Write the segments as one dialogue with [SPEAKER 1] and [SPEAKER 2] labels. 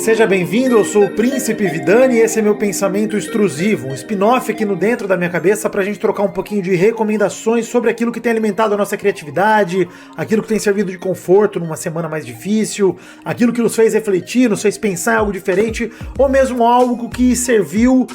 [SPEAKER 1] Seja bem-vindo, eu sou o Príncipe Vidani e esse é meu pensamento extrusivo, um spin-off aqui no dentro da minha cabeça pra gente trocar um pouquinho de recomendações sobre aquilo que tem alimentado a nossa criatividade, aquilo que tem servido de conforto numa semana mais difícil, aquilo que nos fez refletir, nos fez pensar em algo diferente, ou mesmo algo que serviu,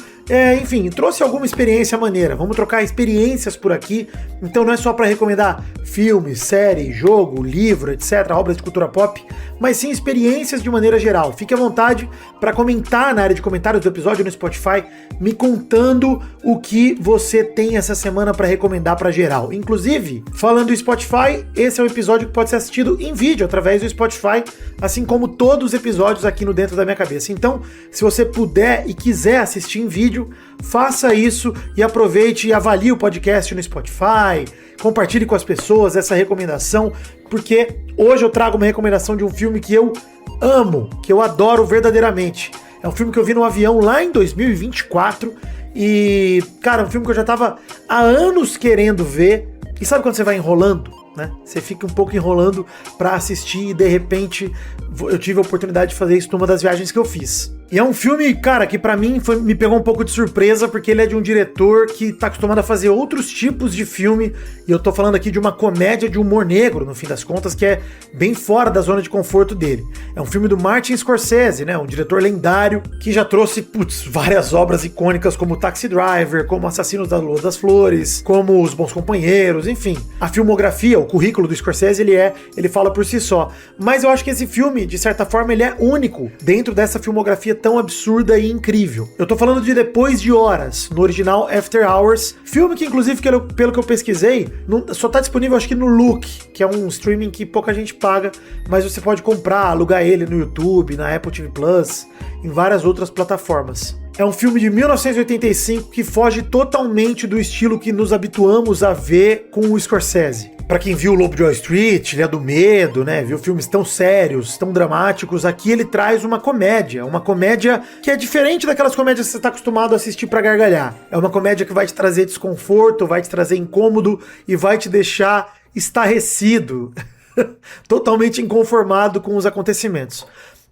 [SPEAKER 1] enfim, trouxe alguma experiência maneira. Vamos trocar experiências por aqui, então não é só pra recomendar filme, série, jogo, livro, etc., obras de cultura pop, mas sim experiências de maneira geral. Fique à vontade para comentar na área de comentários do episódio no Spotify, me contando o que você tem essa semana para recomendar para geral. Inclusive, falando do Spotify, esse é um episódio que pode ser assistido em vídeo através do Spotify, assim como todos os episódios aqui no Dentro da Minha Cabeça. Então, se você puder e quiser assistir em vídeo, faça isso e aproveite e avalie o podcast no Spotify, compartilhe com as pessoas essa recomendação, porque hoje eu trago uma recomendação de um filme que eu amo, que eu adoro verdadeiramente. É um filme que eu vi no avião lá em 2024 e, cara, é um filme que eu já tava há anos querendo ver. E sabe quando você vai enrolando, né? Você fica um pouco enrolando pra assistir e de repente eu tive a oportunidade de fazer isso numa das viagens que eu fiz. E é um filme, cara, que pra mim me pegou um pouco de surpresa, porque ele é de um diretor que tá acostumado a fazer outros tipos de filme, e eu tô falando aqui de uma comédia de humor negro, no fim das contas, que é bem fora da zona de conforto dele. É um filme do Martin Scorsese, né, um diretor lendário, que já trouxe, várias obras icônicas como Taxi Driver, como Assassinos da Lua das Flores, como Os Bons Companheiros, enfim. A filmografia, o currículo do Scorsese, ele fala por si só. Mas eu acho que esse filme, de certa forma, ele é único dentro dessa filmografia tão absurda e incrível. Eu tô falando de Depois de Horas, no original After Hours, filme que inclusive, pelo que eu pesquisei, só tá disponível acho que no Look, que é um streaming que pouca gente paga, mas você pode comprar, alugar ele no YouTube, na Apple TV Plus, em várias outras plataformas. É um filme de 1985 que foge totalmente do estilo que nos habituamos a ver com o Scorsese. Pra quem viu o Lobo de Wall Street, Ilha do Medo, né, viu filmes tão sérios, tão dramáticos, aqui ele traz uma comédia que é diferente daquelas comédias que você tá acostumado a assistir pra gargalhar. É uma comédia que vai te trazer desconforto, vai te trazer incômodo e vai te deixar estarrecido, totalmente inconformado com os acontecimentos.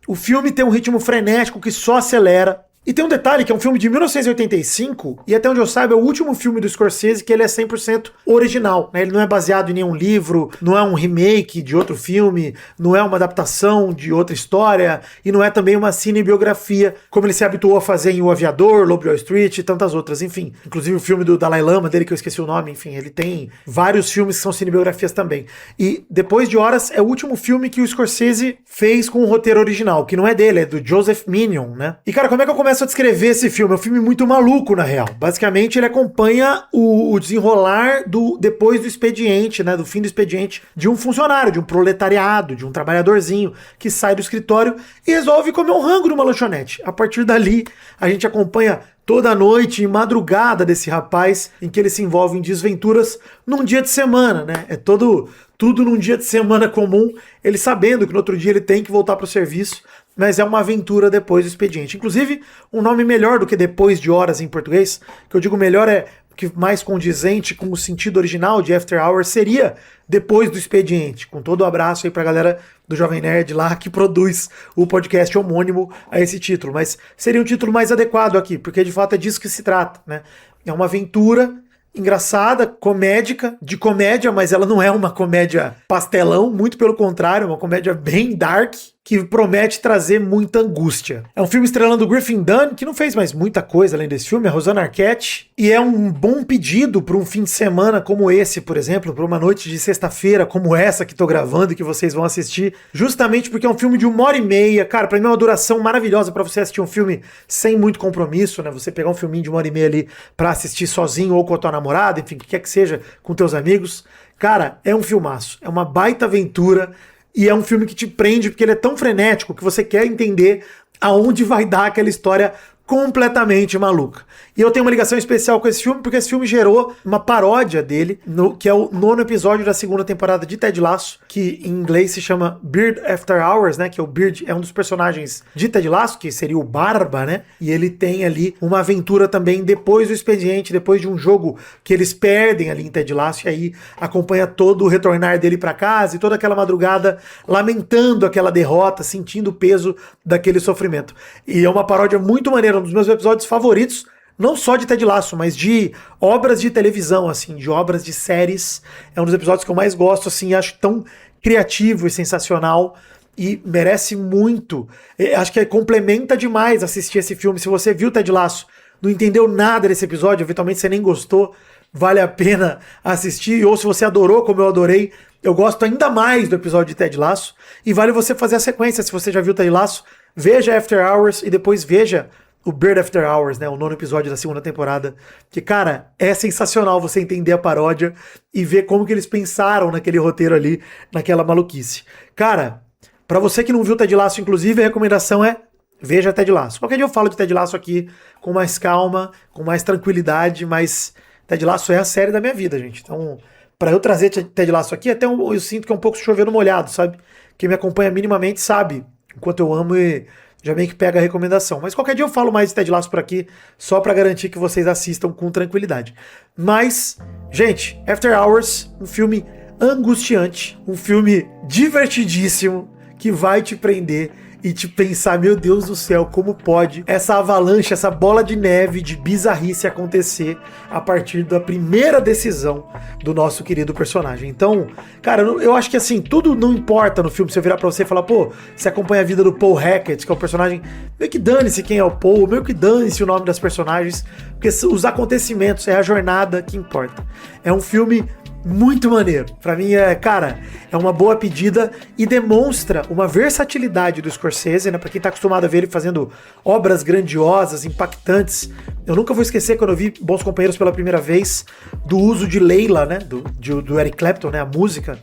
[SPEAKER 1] O filme tem um ritmo frenético que só acelera. E tem um detalhe, que é um filme de 1985, e até onde eu saiba é o último filme do Scorsese que ele é 100% original, né? Ele não é baseado em nenhum livro, não é um remake de outro filme, não é uma adaptação de outra história, e não é também uma cinebiografia, como ele se habituou a fazer em O Aviador, Lobo de Wall Street e tantas outras, enfim. Inclusive o filme do Dalai Lama, dele que eu esqueci o nome, enfim, ele tem vários filmes que são cinebiografias também. E Depois de Horas é o último filme que o Scorsese fez com o roteiro original, que não é dele, é do Joseph Minion, né? E cara, como é que eu começo a descrever esse filme? É um filme muito maluco, na real. Basicamente, ele acompanha o desenrolar depois do expediente, né, do fim do expediente, de um funcionário, de um proletariado, de um trabalhadorzinho que sai do escritório e resolve comer um rango numa lanchonete. A partir dali, a gente acompanha toda a noite e madrugada desse rapaz, em que ele se envolve em desventuras num dia de semana, né? É tudo num dia de semana comum, ele sabendo que no outro dia ele tem que voltar para o serviço, mas é uma aventura depois do expediente. Inclusive, um nome melhor do que Depois de Horas em português, que eu digo melhor é que mais condizente com o sentido original de After Hours, seria Depois do Expediente. Com todo o abraço aí pra galera do Jovem Nerd lá que produz o podcast homônimo a esse título. Mas seria um título mais adequado aqui, porque de fato é disso que se trata, né? É uma aventura engraçada, comédica, de comédia, mas ela não é uma comédia pastelão, muito pelo contrário, é uma comédia bem dark, que promete trazer muita angústia. É um filme estrelando o Griffin Dunne, que não fez mais muita coisa além desse filme, a Rosanna Arquette, e é um bom pedido para um fim de semana como esse, por exemplo, para uma noite de sexta-feira como essa que tô gravando e que vocês vão assistir, justamente porque é um filme de 1h30, cara, pra mim é uma duração maravilhosa para você assistir um filme sem muito compromisso, né, você pegar um filminho de 1h30 ali pra assistir sozinho ou com a tua namorada, enfim, o que quer que seja, com teus amigos, cara, é um filmaço, é uma baita aventura. E é um filme que te prende porque ele é tão frenético que você quer entender aonde vai dar aquela história completamente maluca. E eu tenho uma ligação especial com esse filme porque esse filme gerou uma paródia dele, que é o 9º episódio da 2ª temporada de Ted Lasso, que em inglês se chama Beard After Hours, né? Que o Beard é um dos personagens de Ted Lasso, que seria o Barba, né? E ele tem ali uma aventura também depois do expediente, depois de um jogo que eles perdem ali em Ted Lasso, e aí acompanha todo o retornar dele pra casa e toda aquela madrugada lamentando aquela derrota, sentindo o peso daquele sofrimento. E é uma paródia muito maneira, um dos meus episódios favoritos, não só de Ted Lasso, mas de obras de televisão, assim, de obras de séries. É um dos episódios que eu mais gosto, assim, e acho tão criativo e sensacional e merece muito. Acho que complementa demais assistir esse filme. Se você viu Ted Lasso, não entendeu nada desse episódio, eventualmente você nem gostou, vale a pena assistir. Ou se você adorou, como eu adorei, eu gosto ainda mais do episódio de Ted Lasso. E vale você fazer a sequência. Se você já viu Ted Lasso, veja After Hours e depois veja o Beard After Hours, né, o 9º episódio da 2ª temporada, que, cara, é sensacional você entender a paródia e ver como que eles pensaram naquele roteiro ali, naquela maluquice. Cara, pra você que não viu Ted Lasso, inclusive, a recomendação é veja Ted Lasso. Qualquer dia eu falo de Ted Lasso aqui com mais calma, com mais tranquilidade, mas Ted Lasso é a série da minha vida, gente. Então, pra eu trazer Ted Lasso aqui, até eu sinto que é um pouco chovendo molhado, sabe? Quem me acompanha minimamente sabe o quanto eu amo e já meio que pega a recomendação. Mas qualquer dia eu falo mais de Ted Lasso por aqui, só pra garantir que vocês assistam com tranquilidade. Mas, gente, After Hours, um filme angustiante, um filme divertidíssimo, que vai te prender e te pensar, meu Deus do céu, como pode essa avalanche, essa bola de neve de bizarrice acontecer a partir da primeira decisão do nosso querido personagem. Então, cara, eu acho que assim, tudo não importa no filme. Se eu virar pra você e falar, pô, você acompanha a vida do Paul Hackett, que é o personagem, meio que dane-se quem é o Paul, meio que dane-se o nome das personagens, porque os acontecimentos, é a jornada que importa. É um filme muito maneiro. Pra mim, cara, é uma boa pedida e demonstra uma versatilidade do Scorsese, né? Pra quem tá acostumado a ver ele fazendo obras grandiosas, impactantes. Eu nunca vou esquecer quando eu vi Bons Companheiros pela primeira vez, do uso de Layla, né? Do Eric Clapton, né? A música.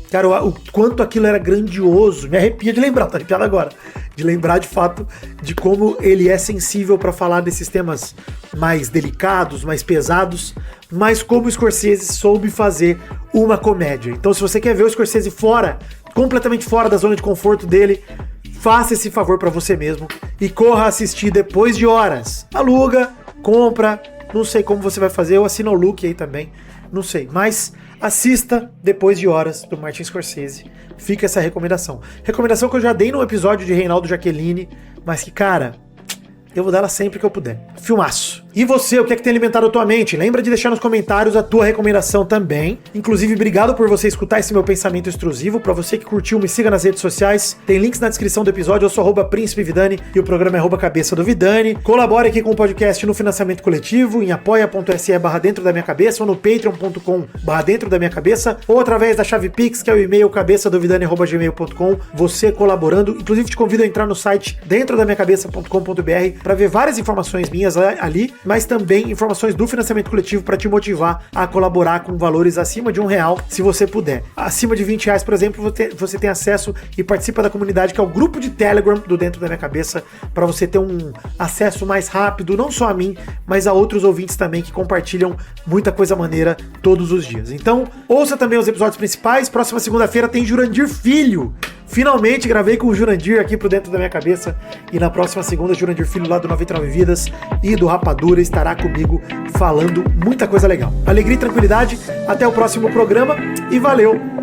[SPEAKER 1] Cara, o quanto aquilo era grandioso. Me arrepia de lembrar, tô arrepiado agora. De lembrar, de fato, de como ele é sensível pra falar desses temas mais delicados, mais pesados, mas como o Scorsese soube fazer uma comédia. Então, se você quer ver o Scorsese completamente fora da zona de conforto dele, faça esse favor pra você mesmo e corra assistir depois de horas. Aluga, compra, não sei como você vai fazer, eu assino o Look aí também, não sei, mas assista depois de horas do Martin Scorsese. Fica essa recomendação. Recomendação que eu já dei no episódio de Reinaldo Jaqueline, mas que, cara, eu vou dar ela sempre que eu puder. Filmaço. E você, o que é que tem alimentado a tua mente? Lembra de deixar nos comentários a tua recomendação também. Inclusive, obrigado por você escutar esse meu pensamento extrusivo. Pra você que curtiu, me siga nas redes sociais. Tem links na descrição do episódio. Eu sou @Príncipe Vidani e o programa é @Cabeça do Vidani. Colabore aqui com o podcast no financiamento coletivo em apoia.se/dentro da minha cabeça ou no patreon.com/dentro da minha cabeça ou através da chave Pix, que é o e-mail cabeçadovidani@gmail.com. Você colaborando. Inclusive, te convido a entrar no site dentro da minha cabeça.com.br para ver várias informações minhas ali, mas também informações do financiamento coletivo para te motivar a colaborar com valores acima de R$1, se você puder. Acima de R$20, por exemplo, você tem acesso e participa da comunidade, que é o grupo de Telegram do Dentro da Minha Cabeça, para você ter um acesso mais rápido, não só a mim, mas a outros ouvintes também que compartilham muita coisa maneira todos os dias. Então, ouça também os episódios principais. Próxima segunda-feira tem Jurandir Filho. Finalmente gravei com o Jurandir aqui pro Dentro da Minha Cabeça, e na próxima segunda, Jurandir Filho lá do 99 Vidas e do Rapadura estará comigo falando muita coisa legal. Alegria e tranquilidade, até o próximo programa e valeu!